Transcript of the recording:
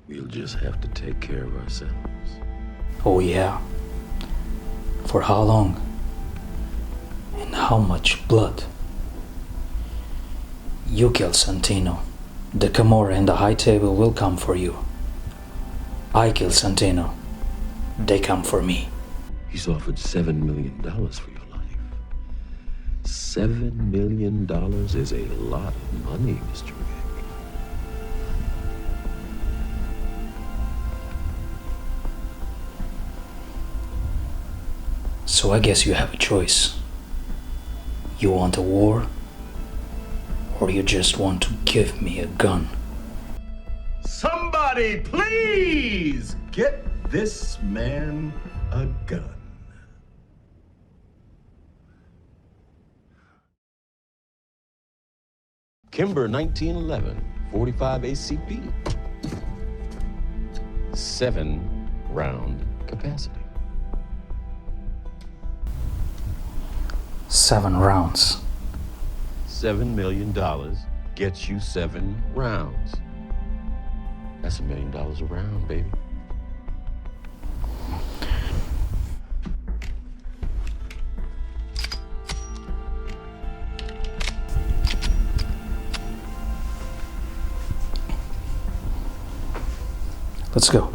We'll just have to take care of ourselves. Oh yeah? For how long? And how much blood? You kill Santino. The Camorra and the High Table will come for you. I kill Santino. They come for me. He's offered $7 million for your life. $7 million is a lot of money, Mr. Wick. So I guess you have a choice. You want a war, or you just want to give me a gun? Somebody please get this man a gun. Kimber 1911, 45 ACP. 7-round capacity. 7 rounds. $7 million gets you 7 rounds. That's $1 million a round, baby. Let's go.